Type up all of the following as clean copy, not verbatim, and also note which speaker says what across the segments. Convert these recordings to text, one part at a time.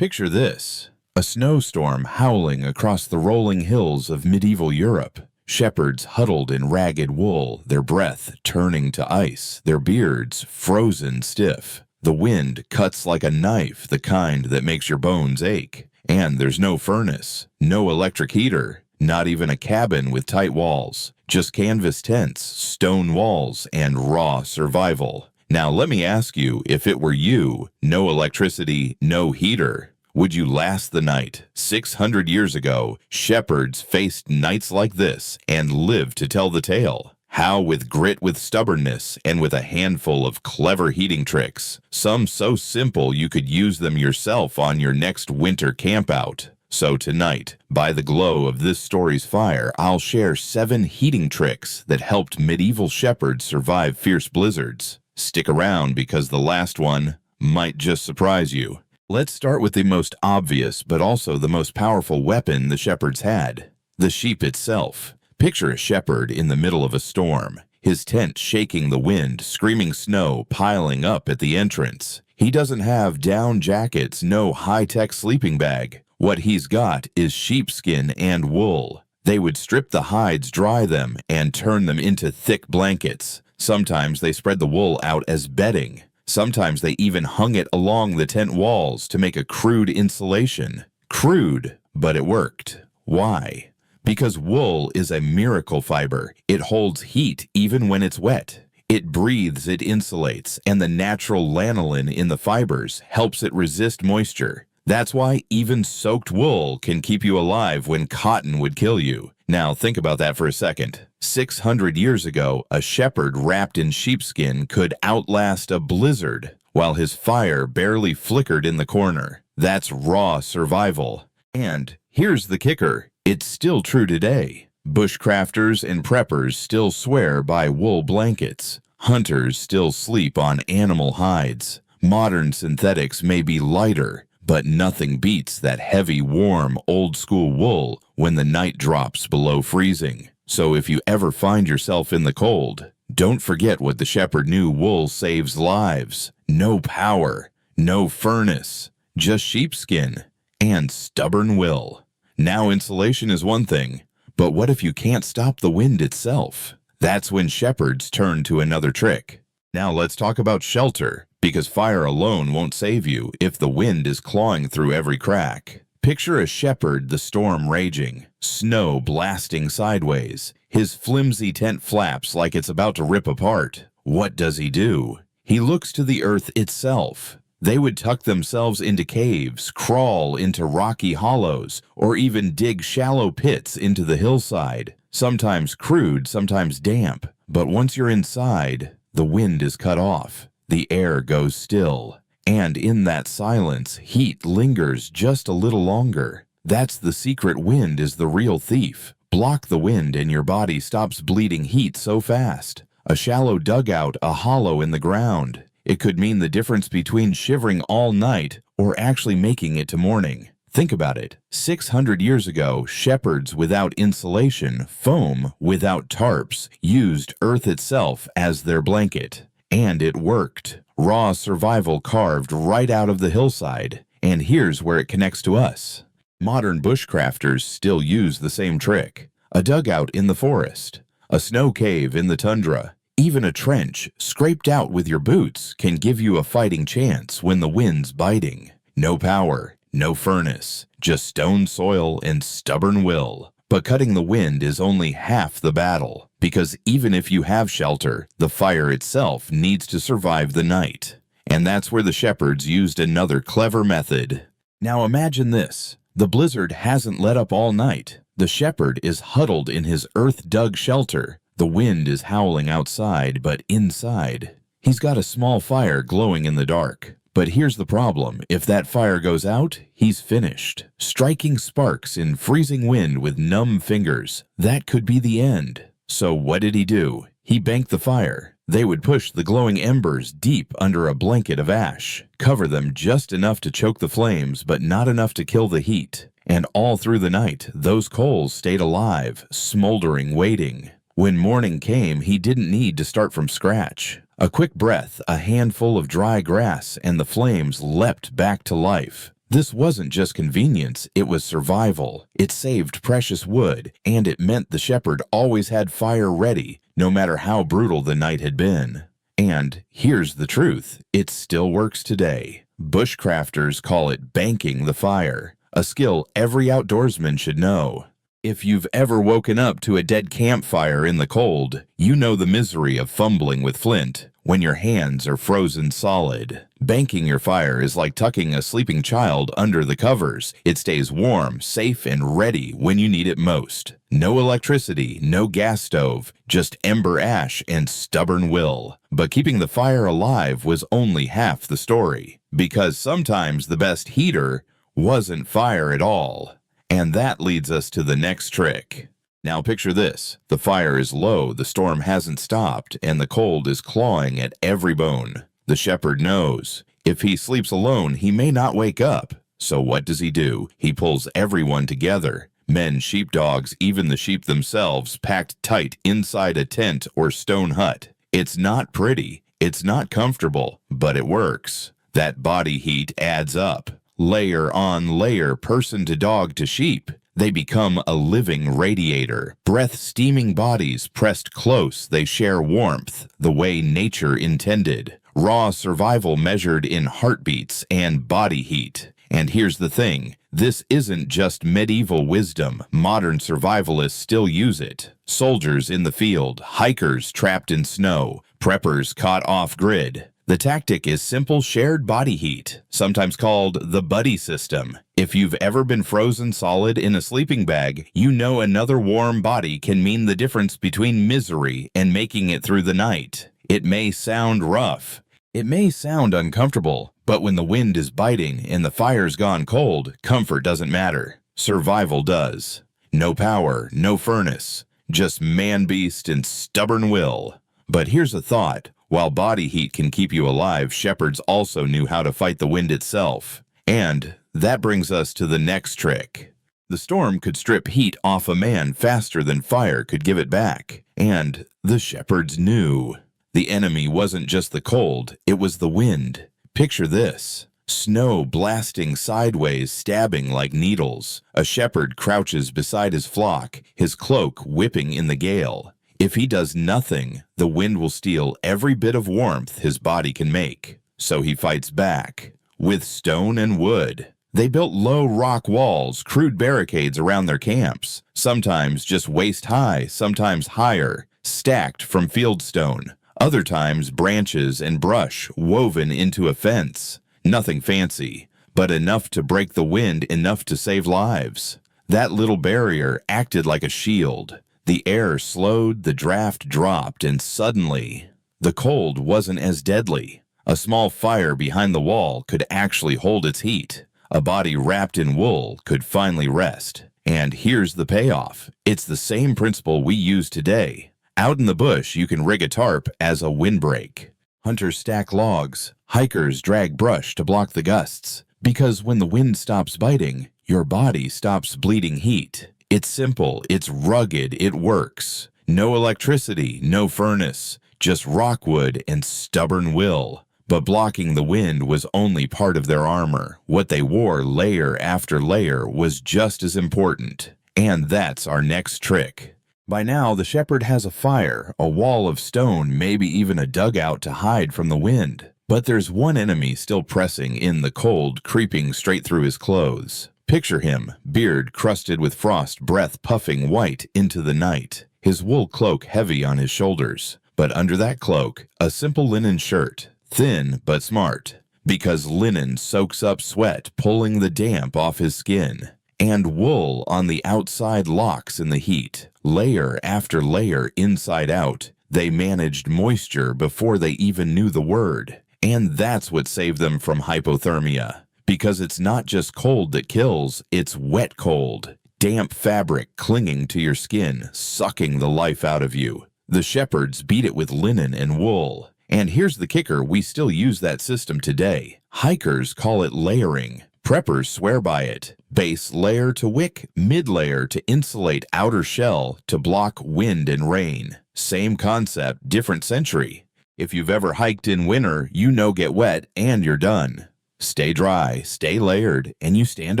Speaker 1: Picture this: a snowstorm howling across the rolling hills of medieval Europe. Shepherds huddled in ragged wool, their breath turning to ice, their beards frozen stiff. The wind cuts like a knife, the kind that makes your bones ache. And there's no furnace, no electric heater, not even a cabin with tight walls. Just canvas tents, stone walls, and raw survival. Now let me ask you, if it were you, no electricity, no heater, would you last the night? 600 years ago, shepherds faced nights like this and lived to tell the tale. How with grit, with stubbornness, and with a handful of clever heating tricks. Some so simple you could use them yourself on your next winter campout. So tonight, by the glow of this story's fire, I'll share 7 heating tricks that helped medieval shepherds survive fierce blizzards. Stick around because the last one might just surprise you. Let's start with the most obvious but also the most powerful weapon the shepherds had: the sheep itself. Picture a shepherd in the middle of a storm, his tent shaking the wind, screaming snow piling up at the entrance. He doesn't have down jackets, no high-tech sleeping bag. What he's got is sheepskin and wool. They would strip the hides, dry them, and turn them into thick blankets. Sometimes they spread the wool out as bedding. Sometimes they even hung it along the tent walls to make a crude insulation. Crude, but it worked. Why? Because wool is a miracle fiber. It holds heat even when it's wet. It breathes, it insulates, and the natural lanolin in the fibers helps it resist moisture. That's why even soaked wool can keep you alive when cotton would kill you. Now think about that for a second. 600 years ago, a shepherd wrapped in sheepskin could outlast a blizzard while his fire barely flickered in the corner. That's raw survival. And here's the kicker: it's still true today. Bushcrafters and preppers still swear by wool blankets. Hunters still sleep on animal hides. Modern synthetics may be lighter, but nothing beats that heavy, warm, old-school wool when the night drops below freezing. So if you ever find yourself in the cold, don't forget what the shepherd knew: wool saves lives. No power, no furnace, just sheepskin and stubborn will. Now insulation is one thing, but what if you can't stop the wind itself? That's when shepherds turn to another trick. Now let's talk about shelter, because fire alone won't save you if the wind is clawing through every crack. Picture a shepherd, the storm raging, snow blasting sideways. His flimsy tent flaps like it's about to rip apart. What does he do? He looks to the earth itself. They would tuck themselves into caves, crawl into rocky hollows, or even dig shallow pits into the hillside. Sometimes crude, sometimes damp. But once you're inside, the wind is cut off. The air goes still. And in that silence, heat lingers just a little longer. That's the secret. Wind is the real thief. Block the wind and your body stops bleeding heat so fast. A shallow dugout, a hollow in the ground. It could mean the difference between shivering all night or actually making it to morning. Think about it. 600 years ago, shepherds without insulation, foam without tarps, used earth itself as their blanket. And it worked. Raw survival carved right out of the hillside. And here's where it connects to us. Modern bushcrafters still use the same trick. A dugout in the forest, a snow cave in the tundra, even a trench scraped out with your boots can give you a fighting chance when the wind's biting. No power, no furnace, just stone soil and stubborn will. But cutting the wind is only half the battle, because even if you have shelter, the fire itself needs to survive the night. And that's where the shepherds used another clever method. Now imagine this. The blizzard hasn't let up all night. The shepherd is huddled in his earth-dug shelter. The wind is howling outside, but inside, he's got a small fire glowing in the dark. But here's the problem. If that fire goes out, he's finished. Striking sparks in freezing wind with numb fingers. That could be the end. So what did he do? He banked the fire. They would push the glowing embers deep under a blanket of ash, cover them just enough to choke the flames, but not enough to kill the heat. And all through the night, those coals stayed alive, smoldering, waiting. When morning came, he didn't need to start from scratch. A quick breath, a handful of dry grass, and the flames leapt back to life. This wasn't just convenience, it was survival. It saved precious wood, and it meant the shepherd always had fire ready, no matter how brutal the night had been. And here's the truth, it still works today. Bushcrafters call it banking the fire, a skill every outdoorsman should know. If you've ever woken up to a dead campfire in the cold, you know the misery of fumbling with flint when your hands are frozen solid. Banking your fire is like tucking a sleeping child under the covers. It stays warm, safe, and ready when you need it most. No electricity, no gas stove, just ember ash and stubborn will. But keeping the fire alive was only half the story, because sometimes the best heater wasn't fire at all. And that leads us to the next trick. Now picture this. The fire is low, the storm hasn't stopped, and the cold is clawing at every bone. The shepherd knows. If he sleeps alone, he may not wake up. So what does he do? He pulls everyone together. Men, sheepdogs, even the sheep themselves, packed tight inside a tent or stone hut. It's not pretty, it's not comfortable, but it works. That body heat adds up. Layer on layer, person to dog to sheep. They become a living radiator. Breath-steaming bodies pressed close, they share warmth, the way nature intended. Raw survival measured in heartbeats and body heat. And here's the thing, this isn't just medieval wisdom. Modern survivalists still use it. Soldiers in the field, hikers trapped in snow, preppers caught off-grid. The tactic is simple shared body heat, sometimes called the buddy system. If you've ever been frozen solid in a sleeping bag, you know another warm body can mean the difference between misery and making it through the night. It may sound rough. It may sound uncomfortable, but when the wind is biting and the fire's gone cold, comfort doesn't matter. Survival does. No power, no furnace, just man-beast and stubborn will. But here's a thought. While body heat can keep you alive, shepherds also knew how to fight the wind itself. And that brings us to the next trick. The storm could strip heat off a man faster than fire could give it back. And the shepherds knew. The enemy wasn't just the cold, it was the wind. Picture this. Snow blasting sideways, stabbing like needles. A shepherd crouches beside his flock, his cloak whipping in the gale. If he does nothing, the wind will steal every bit of warmth his body can make. So he fights back. With stone and wood. They built low rock walls, crude barricades around their camps. Sometimes just waist high, sometimes higher, stacked from fieldstone. Other times branches and brush woven into a fence. Nothing fancy, but enough to break the wind, enough to save lives. That little barrier acted like a shield. The air slowed, the draft dropped, and suddenly, the cold wasn't as deadly. A small fire behind the wall could actually hold its heat. A body wrapped in wool could finally rest. And here's the payoff. It's the same principle we use today. Out in the bush, you can rig a tarp as a windbreak. Hunters stack logs. Hikers drag brush to block the gusts. Because when the wind stops biting, your body stops bleeding heat. It's simple, it's rugged, it works. No electricity, no furnace, just rockwood and stubborn will. But blocking the wind was only part of their armor. What they wore layer after layer was just as important. And that's our next trick. By now, the shepherd has a fire, a wall of stone, maybe even a dugout to hide from the wind. But there's one enemy still pressing in the cold, creeping straight through his clothes. Picture him, beard crusted with frost, breath puffing white into the night, his wool cloak heavy on his shoulders. But under that cloak, a simple linen shirt, thin but smart, because linen soaks up sweat, pulling the damp off his skin. And wool on the outside locks in the heat, layer after layer inside out. They managed moisture before they even knew the word. And that's what saved them from hypothermia. Because it's not just cold that kills, it's wet cold. Damp fabric clinging to your skin, sucking the life out of you. The shepherds beat it with linen and wool. And here's the kicker, we still use that system today. Hikers call it layering. Preppers swear by it. Base layer to wick, mid layer to insulate outer shell to block wind and rain. Same concept, different century. If you've ever hiked in winter, you know get wet and you're done. Stay dry, stay layered, and you stand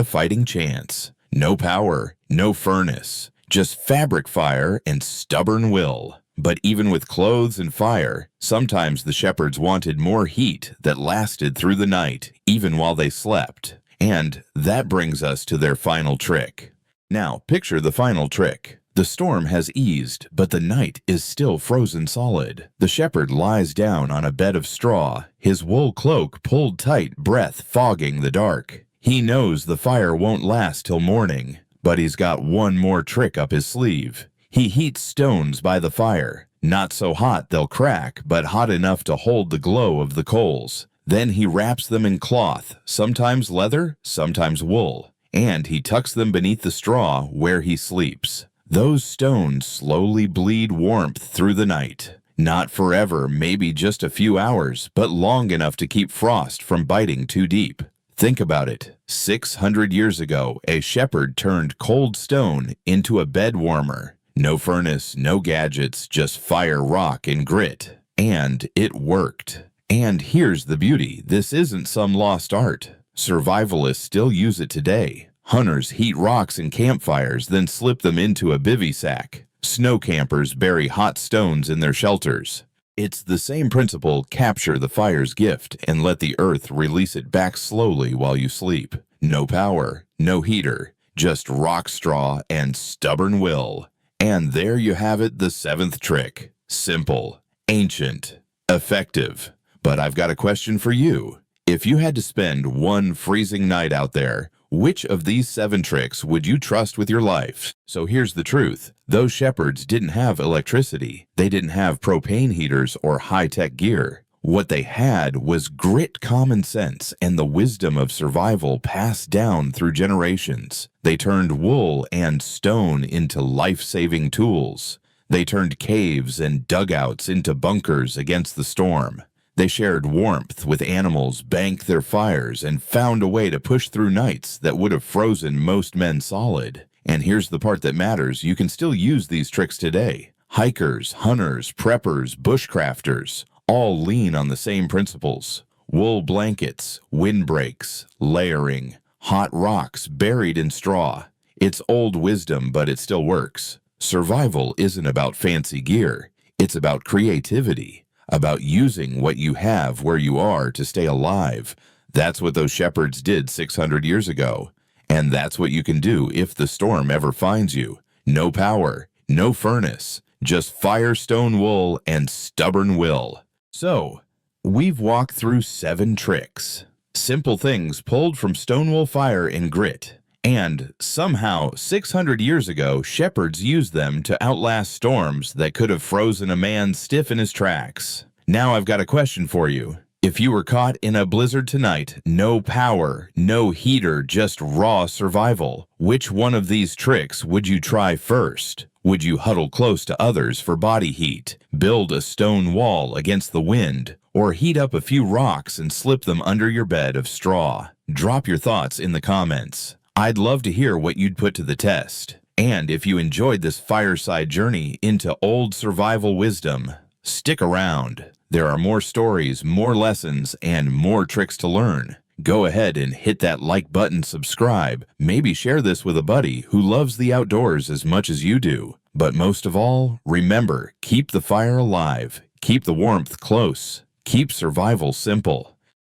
Speaker 1: a fighting chance. No power, no furnace, just fabric fire and stubborn will. But even with clothes and fire, sometimes the shepherds wanted more heat that lasted through the night, even while they slept. And that brings us to their final trick. Now, picture the final trick. The storm has eased, but the night is still frozen solid. The shepherd lies down on a bed of straw, his wool cloak pulled tight, breath fogging the dark. He knows the fire won't last till morning, but he's got one more trick up his sleeve. He heats stones by the fire, not so hot they'll crack, but hot enough to hold the glow of the coals. Then he wraps them in cloth, sometimes leather, sometimes wool, and he tucks them beneath the straw where he sleeps. Those stones slowly bleed warmth through the night. Not forever, maybe just a few hours, but long enough to keep frost from biting too deep. Think about it. 600 years ago, a shepherd turned cold stone into a bed warmer. No furnace, no gadgets, just fire, rock, and grit. And it worked. And here's the beauty. This isn't some lost art. Survivalists still use it today. Hunters heat rocks in campfires, then slip them into a bivy sack. Snow campers bury hot stones in their shelters. It's the same principle. Capture the fire's gift and let the earth release it back slowly while you sleep. No power, no heater, just rock straw and stubborn will. And there you have it, the seventh trick. Simple, ancient, effective. But I've got a question for you. If you had to spend one freezing night out there, which of these 7 tricks would you trust with your life? So here's the truth. Those shepherds didn't have electricity. They didn't have propane heaters or high-tech gear. What they had was grit, common sense, and the wisdom of survival passed down through generations. They turned wool and stone into life-saving tools. They turned caves and dugouts into bunkers against the storm. They shared warmth with animals, banked their fires, and found a way to push through nights that would have frozen most men solid. And here's the part that matters. You can still use these tricks today. Hikers, hunters, preppers, bushcrafters, all lean on the same principles. Wool blankets, windbreaks, layering, hot rocks buried in straw. It's old wisdom, but it still works. Survival isn't about fancy gear. It's about creativity. About using what you have where you are to stay alive. That's what those shepherds did 600 years ago. And that's what you can do if the storm ever finds you. No power, no furnace, just fire, stone, wool, and stubborn will. So, we've walked through 7 tricks. Simple things pulled from stone, wool, fire, and grit. And somehow, 600 years ago, shepherds used them to outlast storms that could have frozen a man stiff in his tracks. Now I've got a question for you. If you were caught in a blizzard tonight, no power, no heater, just raw survival, which one of these tricks would you try first? Would you huddle close to others for body heat, build a stone wall against the wind, or heat up a few rocks and slip them under your bed of straw? Drop your thoughts in the comments. I'd love to hear what you'd put to the test. And if you enjoyed this fireside journey into old survival wisdom, stick around. There are more stories, more lessons, and more tricks to learn. Go ahead and hit that like button, subscribe, maybe share this with a buddy who loves the outdoors as much as you do. But most of all, remember, keep the fire alive, keep the warmth close, keep survival simple.